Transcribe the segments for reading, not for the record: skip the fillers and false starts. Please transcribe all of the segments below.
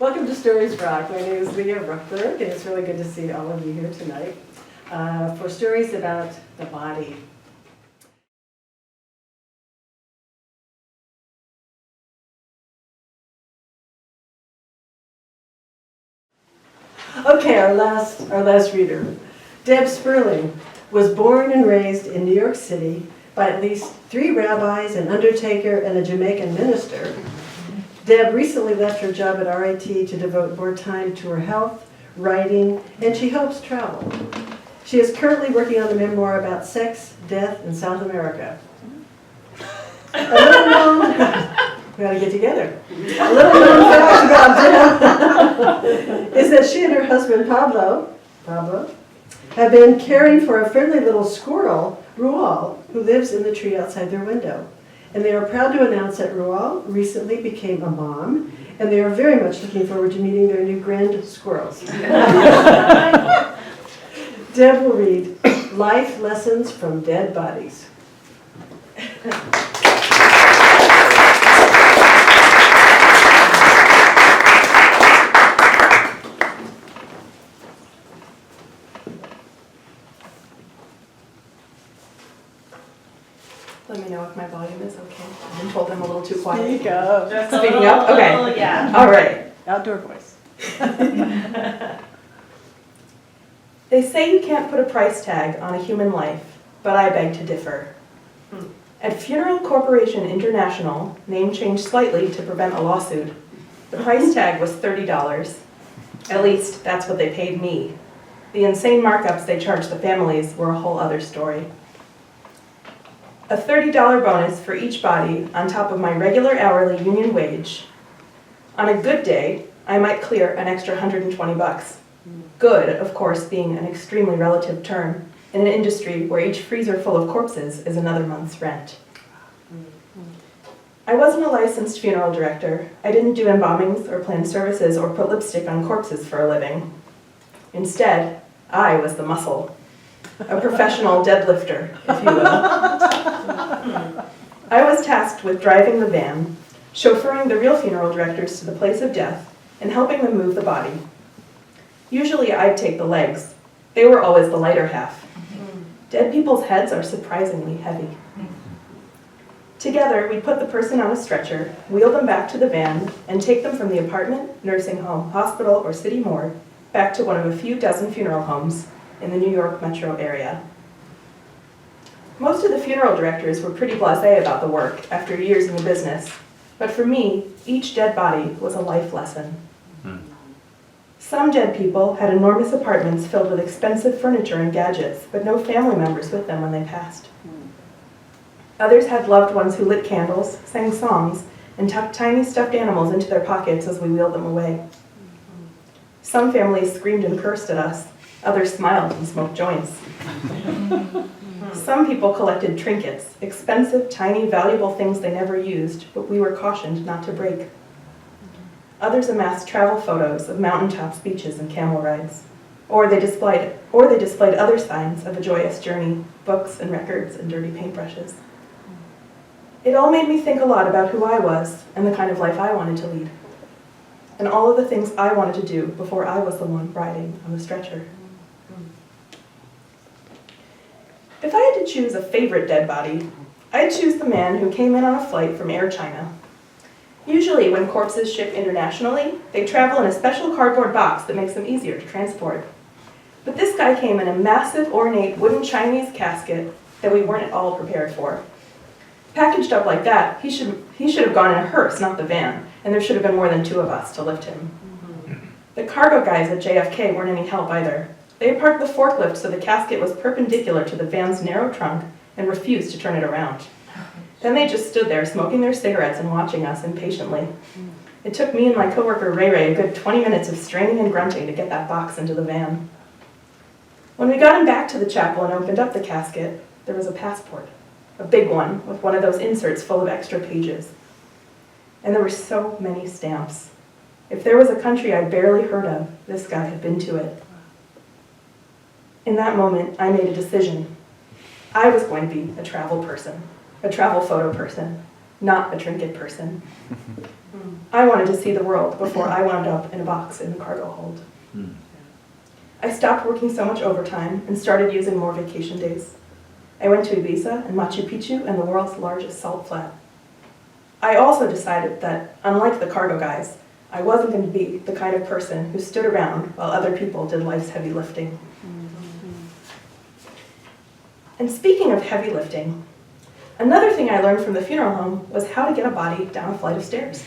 Welcome to StoriesRoc. My name is Leah Ruckberg, and it's really good to see all of you here tonight for stories about the body. Okay, our last reader. Deb Sperling was born and raised in New York City by at least 3 rabbis, an undertaker, and a Jamaican minister. Deb recently left her job at RIT to devote more time to her health, writing, and she helps travel. She is currently working on a memoir about sex, death, and South America. A little known, we gotta get together. A little known fact about Deb is that she and her husband Pablo, have been caring for a friendly little squirrel, Rual, who lives in the tree outside their window. And they are proud to announce that Rual recently became a mom, and they are very much looking forward to meeting their new grand squirrels. Deb will read Life Lessons from Dead Bodies. Let me know if my volume is okay. I've been told I'm a little too quiet. Speak up. Just speaking up? Okay. Yeah. All right. Outdoor voice. They say you can't put a price tag on a human life, but I beg to differ. At Funeral Corporation International, name changed slightly to prevent a lawsuit, the price tag was $30. At least, that's what they paid me. The insane markups they charged the families were a whole other story. A $30 bonus for each body on top of my regular hourly union wage. On a good day, I might clear an extra $120. Good, of course, being an extremely relative term in an industry where each freezer full of corpses is another month's rent. I wasn't a licensed funeral director. I didn't do embalmings or plan services or put lipstick on corpses for a living. Instead, I was the muscle. A professional deadlifter, if you will. I was tasked with driving the van, chauffeuring the real funeral directors to the place of death, and helping them move the body. Usually I'd take the legs. They were always the lighter half. Dead people's heads are surprisingly heavy. Together, we'd put the person on a stretcher, wheel them back to the van, and take them from the apartment, nursing home, hospital, or city morgue back to one of a few dozen funeral homes in the New York metro area. Most of the funeral directors were pretty blasé about the work after years in the business, but for me, each dead body was a life lesson. Some dead people had enormous apartments filled with expensive furniture and gadgets, but no family members with them when they passed. Others had loved ones who lit candles, sang songs, and tucked tiny stuffed animals into their pockets as we wheeled them away. Some families screamed and cursed at us. Others smiled and smoked joints. Some people collected trinkets, expensive, tiny, valuable things they never used, but we were cautioned not to break. Others amassed travel photos of mountaintops, beaches, and camel rides. Or they displayed other signs of a joyous journey, books and records and dirty paintbrushes. It all made me think a lot about who I was and the kind of life I wanted to lead, and all of the things I wanted to do before I was the one riding on the stretcher. If I had to choose a favorite dead body, I'd choose the man who came in on a flight from Air China. Usually when corpses ship internationally, they travel in a special cardboard box that makes them easier to transport. But this guy came in a massive, ornate, wooden Chinese casket that we weren't at all prepared for. Packaged up like that, he should have gone in a hearse, not the van, and there should have been more than 2 of us to lift him. The cargo guys at JFK weren't any help either. They had parked the forklift so the casket was perpendicular to the van's narrow trunk and refused to turn it around. Then they just stood there smoking their cigarettes and watching us impatiently. It took me and my coworker Ray Ray a good 20 minutes of straining and grunting to get that box into the van. When we got him back to the chapel and opened up the casket, there was a passport, a big one with one of those inserts full of extra pages. And there were so many stamps. If there was a country I'd barely heard of, this guy had been to it. In that moment, I made a decision. I was going to be a travel person, a travel photo person. not a trinket person. I wanted to see the world before I wound up in a box in the cargo hold. I stopped working so much overtime and started using more vacation days. I went to Ibiza and Machu Picchu and the world's largest salt flat. I also decided that, unlike the cargo guys, I wasn't going to be the kind of person who stood around while other people did life's heavy lifting. And speaking of heavy lifting, another thing I learned from the funeral home was how to get a body down a flight of stairs.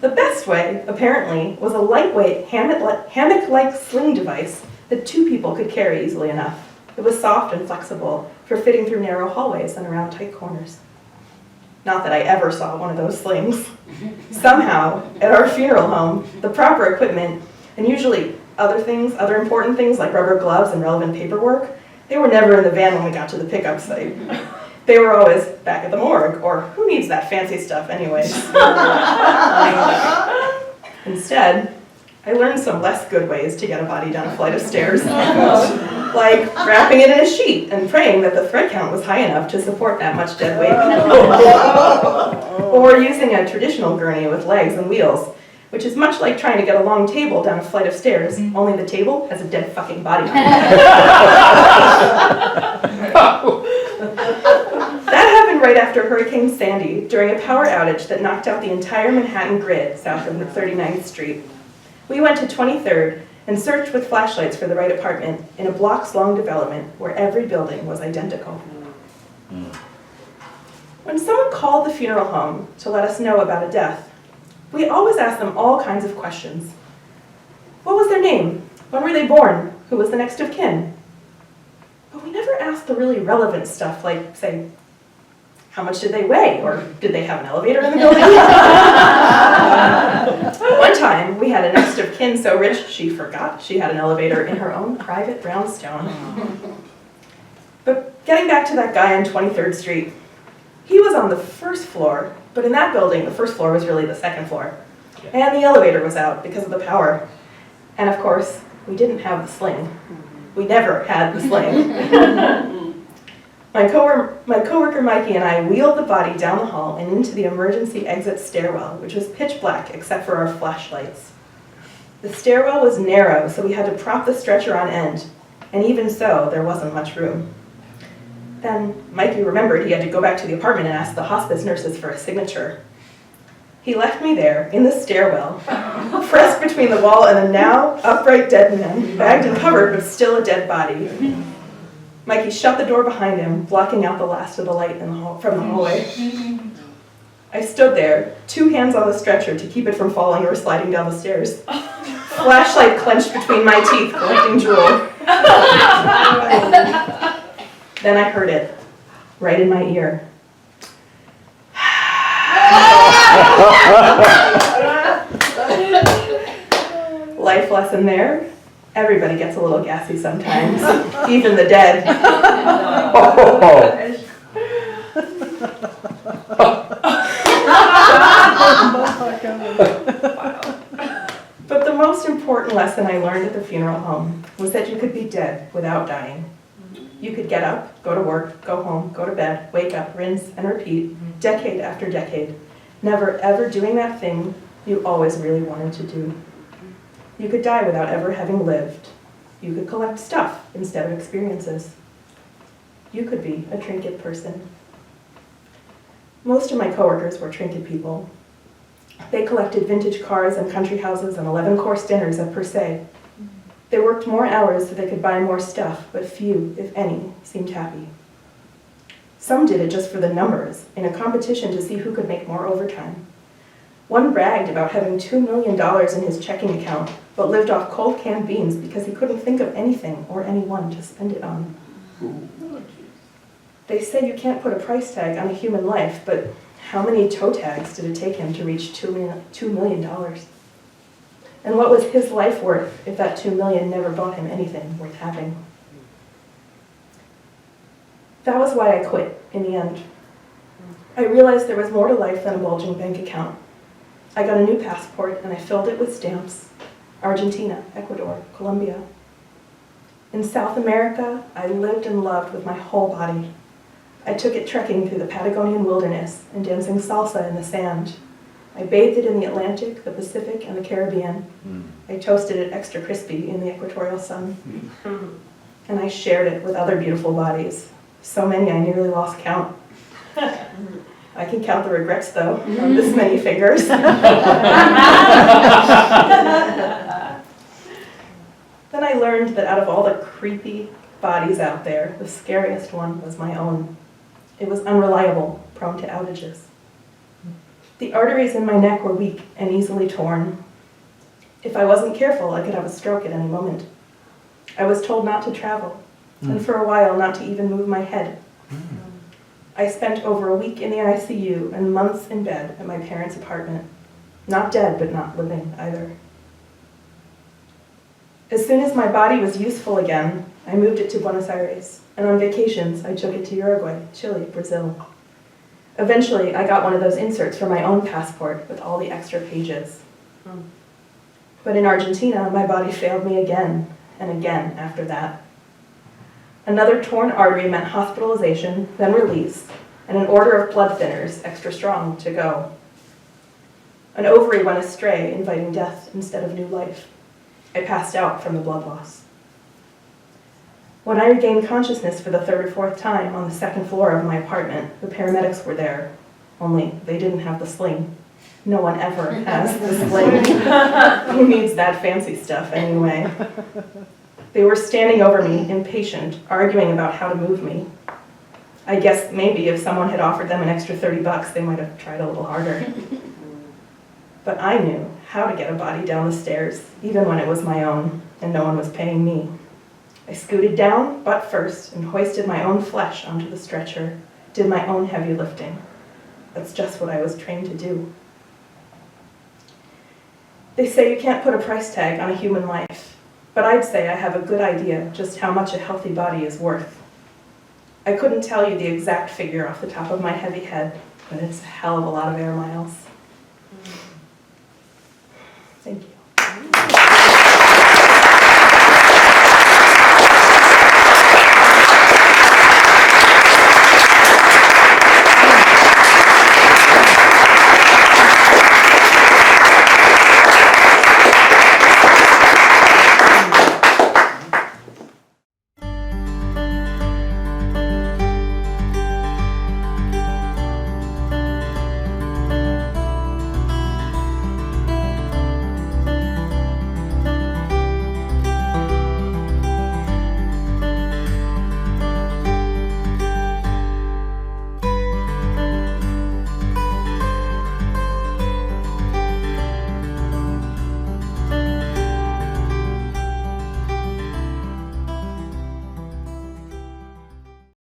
The best way, apparently, was a lightweight hammock-like sling device that 2 people could carry easily enough. It was soft and flexible for fitting through narrow hallways and around tight corners. Not that I ever saw one of those slings. Somehow, at our funeral home, the proper equipment, and usually other important things like rubber gloves and relevant paperwork, they were never in the van when we got to the pickup site. They were always back at the morgue, or who needs that fancy stuff anyways? Instead, I learned some less good ways to get a body down a flight of stairs, like wrapping it in a sheet and praying that the thread count was high enough to support that much dead weight, or using a traditional gurney with legs and wheels, which is much like trying to get a long table down a flight of stairs, only the table has a dead fucking body on it. That happened right after Hurricane Sandy during a power outage that knocked out the entire Manhattan grid south of 39th Street. We went to 23rd and searched with flashlights for the right apartment in a blocks-long development where every building was identical. When someone called the funeral home to let us know about a death, we always asked them all kinds of questions. What was their name? When were they born? Who was the next of kin? But we never asked the really relevant stuff like, say, how much did they weigh? Or did they have an elevator in the building? One time, we had a next of kin so rich she forgot she had an elevator in her own private brownstone. But getting back to that guy on 23rd Street, he was on the first floor, but in that building, the first floor was really the second floor. And the elevator was out because of the power. And of course, we didn't have the sling. We never had the sling. My coworker Mikey and I wheeled the body down the hall and into the emergency exit stairwell, which was pitch black except for our flashlights. The stairwell was narrow, so we had to prop the stretcher on end, and even so, there wasn't much room. Then Mikey remembered he had to go back to the apartment and ask the hospice nurses for a signature. He left me there, in the stairwell, pressed between the wall and a now upright dead man, bagged and covered, but still a dead body. Mikey shut the door behind him, blocking out the last of the light from the hallway. I stood there, 2 hands on the stretcher to keep it from falling or sliding down the stairs. Flashlight clenched between my teeth, collecting drool. Then I heard it, right in my ear. Life lesson there. Everybody gets a little gassy sometimes, even the dead. But the most important lesson I learned at the funeral home was that you could be dead without dying. You could get up, go to work, go home, go to bed, wake up, rinse, and repeat, decade after decade, never ever doing that thing you always really wanted to do. You could die without ever having lived. You could collect stuff instead of experiences. You could be a trinket person. Most of my coworkers were trinket people. They collected vintage cars and country houses and 11-course dinners at Per Se. They worked more hours so they could buy more stuff, but few, if any, seemed happy. Some did it just for the numbers, in a competition to see who could make more overtime. One bragged about having $2 million in his checking account, but lived off cold canned beans because he couldn't think of anything or anyone to spend it on. They say you can't put a price tag on a human life, but how many toe tags did it take him to reach $2 million? And what was his life worth if that $2 million never bought him anything worth having? That was why I quit in the end. I realized there was more to life than a bulging bank account. I got a new passport and I filled it with stamps. Argentina, Ecuador, Colombia. In South America, I lived and loved with my whole body. I took it trekking through the Patagonian wilderness and dancing salsa in the sand. I bathed it in the Atlantic, the Pacific, and the Caribbean. I toasted it extra crispy in the equatorial sun. And I shared it with other beautiful bodies. So many I nearly lost count. I can count the regrets, though, on this many fingers. Then I learned that out of all the creepy bodies out there, the scariest one was my own. It was unreliable, prone to outages. The arteries in my neck were weak and easily torn. If I wasn't careful, I could have a stroke at any moment. I was told not to travel, and for a while not to even move my head. I spent over a week in the ICU and months in bed at my parents' apartment. Not dead, but not living either. As soon as my body was useful again, I moved it to Buenos Aires, and on vacations I took it to Uruguay, Chile, Brazil. Eventually, I got one of those inserts for my own passport with all the extra pages. But in Argentina, my body failed me again and again after that. Another torn artery meant hospitalization, then release, and an order of blood thinners, extra strong, to go. An ovary went astray, inviting death instead of new life. I passed out from the blood loss. When I regained consciousness for the third or fourth time on the second floor of my apartment, the paramedics were there, only they didn't have the sling. No one ever has the sling. Who needs that fancy stuff anyway? They were standing over me, impatient, arguing about how to move me. I guess maybe if someone had offered them an extra $30, they might have tried a little harder. But I knew how to get a body down the stairs, even when it was my own, and no one was paying me. I scooted down, butt first, and hoisted my own flesh onto the stretcher, did my own heavy lifting. That's just what I was trained to do. They say you can't put a price tag on a human life, but I'd say I have a good idea just how much a healthy body is worth. I couldn't tell you the exact figure off the top of my heavy head, but it's a hell of a lot of air miles.